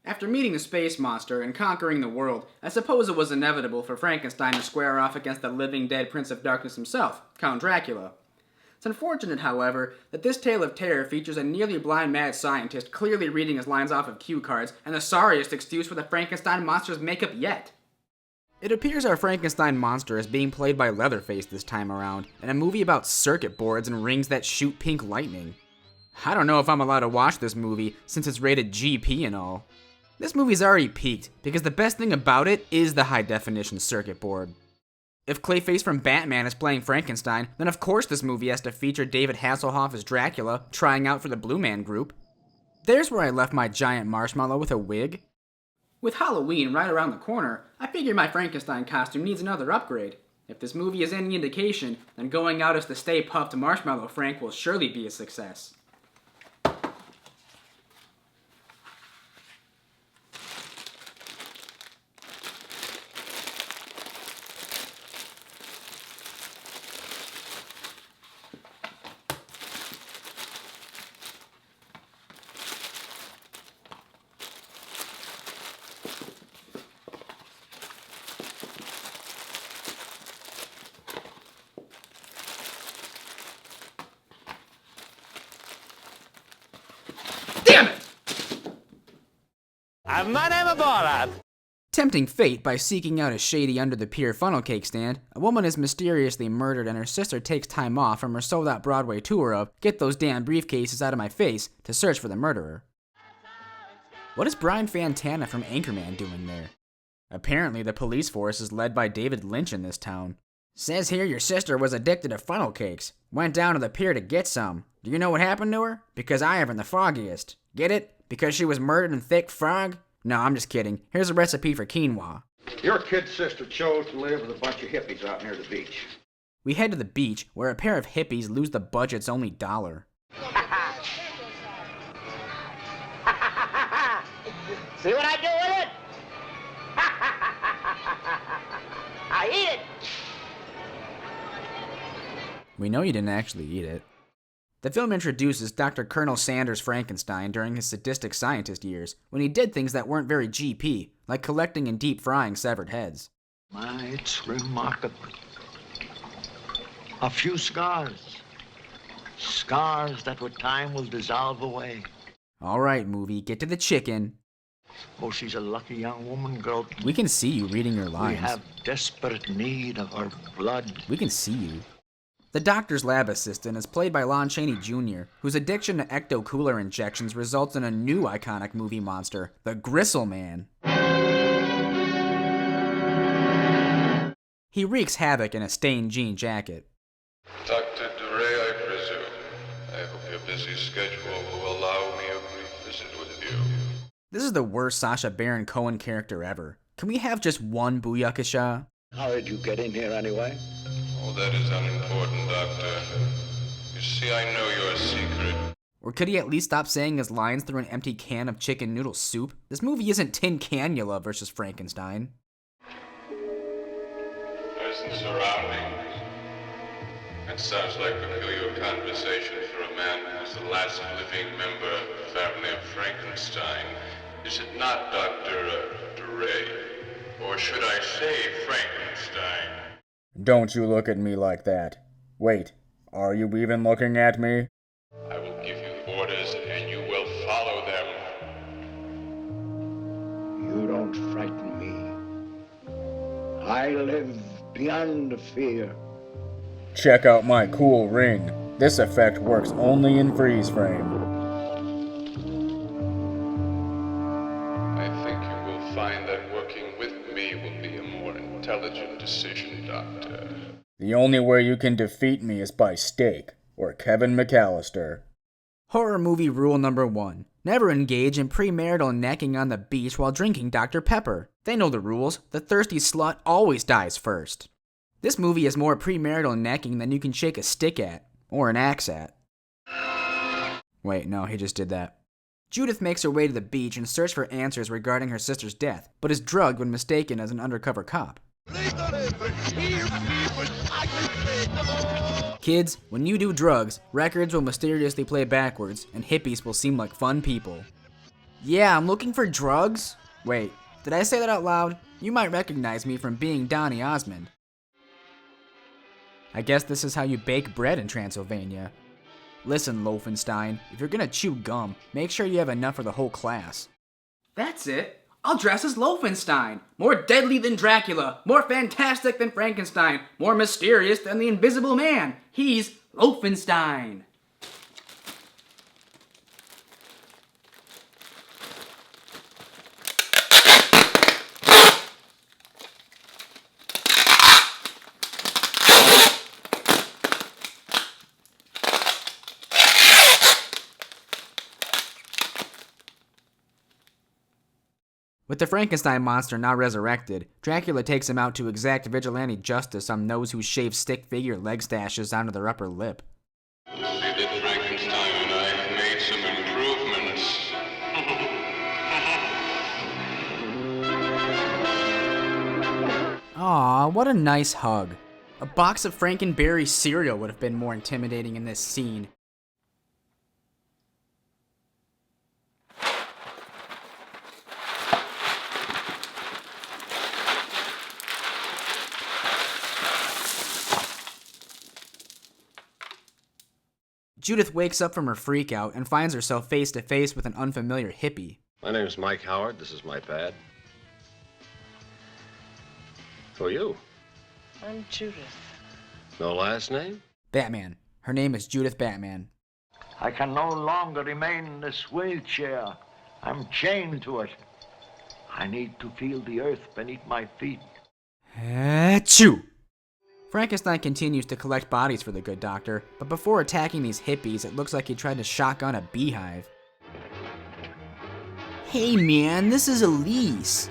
After meeting the space monster and conquering the world, I suppose it was inevitable for Frankenstein to square off against the living dead Prince of Darkness himself, Count Dracula. It's unfortunate, however, that this tale of terror features a nearly blind mad scientist clearly reading his lines off of cue cards and the sorriest excuse for the Frankenstein monster's makeup yet. It appears our Frankenstein monster is being played by Leatherface this time around, in a movie about circuit boards and rings that shoot pink lightning. I don't know if I'm allowed to watch this movie since it's rated GP and all. This movie's already peaked, because the best thing about it is the high-definition circuit board. If Clayface from Batman is playing Frankenstein, then of course this movie has to feature David Hasselhoff as Dracula, trying out for the Blue Man Group. There's where I left my giant marshmallow with a wig. With Halloween right around the corner, I figure my Frankenstein costume needs another upgrade. If this movie is any indication, then going out as the Stay Puft Marshmallow Frank will surely be a success. Damn it! My name is Borat. Tempting fate by seeking out a shady under-the-pier funnel cake stand, a woman is mysteriously murdered and her sister takes time off from her sold-out Broadway tour of Get Those Damn Briefcases Out of My Face to search for the murderer. What is Brian Fantana from Anchorman doing there? Apparently the police force is led by David Lynch in this town. Says here your sister was addicted to funnel cakes. Went down to the pier to get some. Do you know what happened to her? Because I haven't the foggiest. Get it? Because she was murdered in thick frog? No, I'm just kidding. Here's a recipe for quinoa. Your kid sister chose to live with a bunch of hippies out near the beach. We head to the beach, where a pair of hippies lose the budget's only $1. See what I do with it? I eat it. We know you didn't actually eat it. The film introduces Dr. Colonel Sanders Frankenstein during his sadistic scientist years, when he did things that weren't very GP, like collecting and deep frying severed heads. My, it's remarkable. A few scars. Scars that with time will dissolve away. All right, movie, get to the chicken. Oh, she's a lucky young woman, girl. We can see you reading your We lines. have desperate need of her blood. We can see you. The doctor's lab assistant is played by Lon Chaney Jr., whose addiction to ecto-cooler injections results in a new iconic movie monster, the Gristle Man. He wreaks havoc in a stained jean jacket. Dr. DeRay, I presume. I hope your busy schedule will allow me a brief visit with you. This is the worst Sacha Baron Cohen character ever. Can we have just one Booyakasha? How did you get in here anyway? Oh, that is unimportant, Doctor. You see, I know your secret. Or could he at least stop saying his lines through an empty can of chicken noodle soup? This movie isn't Tin Canula versus Frankenstein. Pleasant surroundings. That sounds like peculiar conversation for a man who's the last living member of the family of Frankenstein. Is it not, Dr. DeRay? Or should I say Frankenstein? Don't you look at me like that. Wait, are you even looking at me? I will give you orders and you will follow them. You don't frighten me. I live beyond fear. Check out my cool ring. This effect works only in freeze frame. I think you will find that working with me will be a more intelligent decision, Doctor. The only way you can defeat me is by steak, or Kevin McAllister. Horror movie rule number 1. Never engage in premarital necking on the beach while drinking Dr. Pepper. They know the rules. The thirsty slut always dies first. This movie is more premarital necking than you can shake a stick at, or an axe at. Wait, no, he just did that. Judith makes her way to the beach in search for answers regarding her sister's death, but is drugged when mistaken as an undercover cop. Kids, when you do drugs, records will mysteriously play backwards, and hippies will seem like fun people. Yeah, I'm looking for drugs. Wait, did I say that out loud? You might recognize me from being Donny Osmond. I guess this is how you bake bread in Transylvania. Listen, Loefenstein, if you're gonna chew gum, make sure you have enough for the whole class. That's it. I'll dress as Loefenstein. More deadly than Dracula, more fantastic than Frankenstein, more mysterious than the Invisible Man. He's Loefenstein. With the Frankenstein monster now resurrected, Dracula takes him out to exact vigilante justice on those who shave stick figure leg stashes onto their upper lip. See that Frankenstein and I have made some improvements. Aw, what a nice hug. A box of Frankenberry cereal would have been more intimidating in this scene. Judith wakes up from her freakout and finds herself face to face with an unfamiliar hippie. My name's Mike Howard. This is my pad. Who are you? I'm Judith. No last name? Batman. Her name is Judith Batman. I can no longer remain in this wheelchair. I'm chained to it. I need to feel the earth beneath my feet. Achoo! Frankenstein continues to collect bodies for the good doctor, but before attacking these hippies, it looks like he tried to shotgun a beehive. Hey man, this is Elise.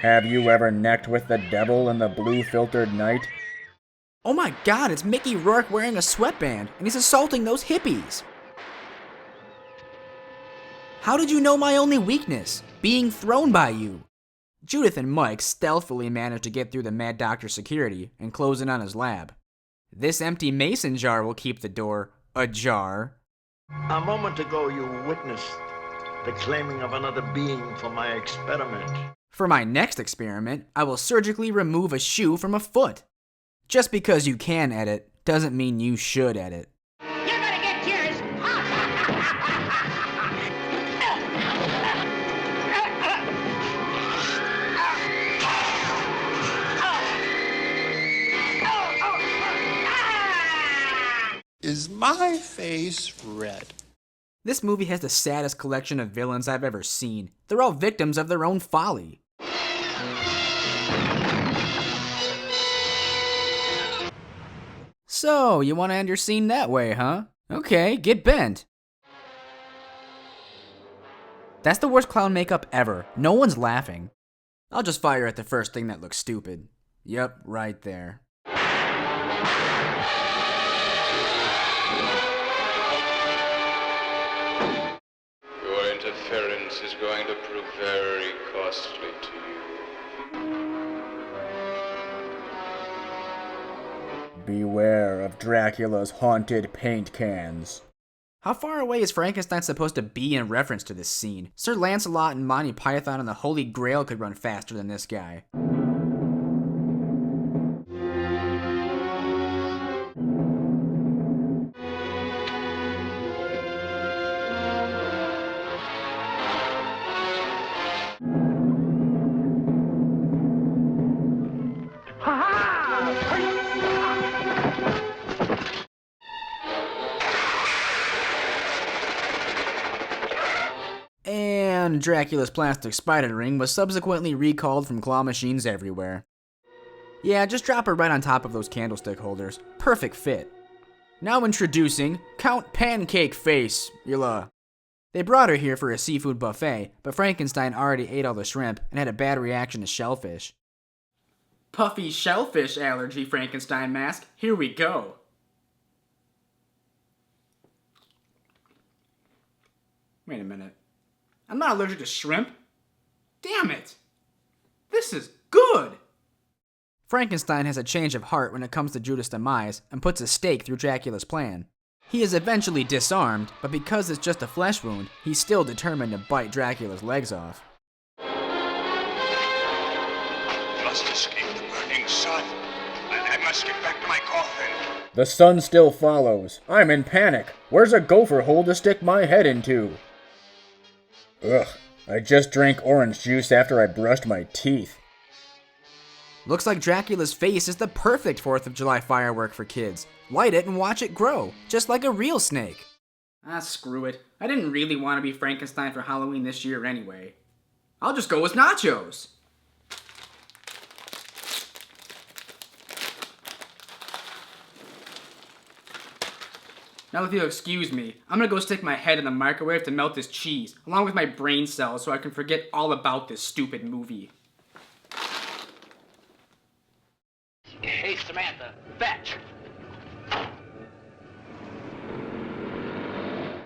Have you ever necked with the devil in the blue-filtered night? Oh my god, it's Mickey Rourke wearing a sweatband, and he's assaulting those hippies. How did you know my only weakness? Being thrown by you. Judith and Mike stealthily manage to get through the Mad Doctor's security and close in on his lab. This empty mason jar will keep the door ajar. A moment ago, you witnessed the claiming of another being for my experiment. For my next experiment, I will surgically remove a shoe from a foot. Just because you can edit doesn't mean you should edit. You're gonna get yours. Is my face red? This movie has the saddest collection of villains I've ever seen. They're all victims of their own folly. So, you want to end your scene that way, huh? Okay, get bent. That's the worst clown makeup ever. No one's laughing. I'll just fire at the first thing that looks stupid. Yep, right there. Your interference is going to prove very costly to you. Beware of Dracula's haunted paint cans. How far away is Frankenstein supposed to be in reference to this scene? Sir Lancelot and Monty Python and the Holy Grail could run faster than this guy. And Dracula's plastic spider ring was subsequently recalled from claw machines everywhere. Yeah, just drop her right on top of those candlestick holders. Perfect fit. Now introducing Count Pancake Face. They brought her here for a seafood buffet, but Frankenstein already ate all the shrimp and had a bad reaction to shellfish. Puffy shellfish allergy, Frankenstein mask. Here we go. Wait a minute. I'm not allergic to shrimp. Damn it. This is good. Frankenstein has a change of heart when it comes to Judith's demise and puts a stake through Dracula's plan. He is eventually disarmed, but because it's just a flesh wound, he's still determined to bite Dracula's legs off. Must escape the burning sun. I must get back to my coffin. The sun still follows. I'm in panic. Where's a gopher hole to stick my head into? Ugh, I just drank orange juice after I brushed my teeth. Looks like Dracula's face is the perfect 4th of July firework for kids. Light it and watch it grow, just like a real snake. Ah, screw it. I didn't really want to be Frankenstein for Halloween this year anyway. I'll just go as nachos. Now if you'll excuse me, I'm gonna go stick my head in the microwave to melt this cheese, along with my brain cells so I can forget all about this stupid movie. Hey, Samantha, fetch.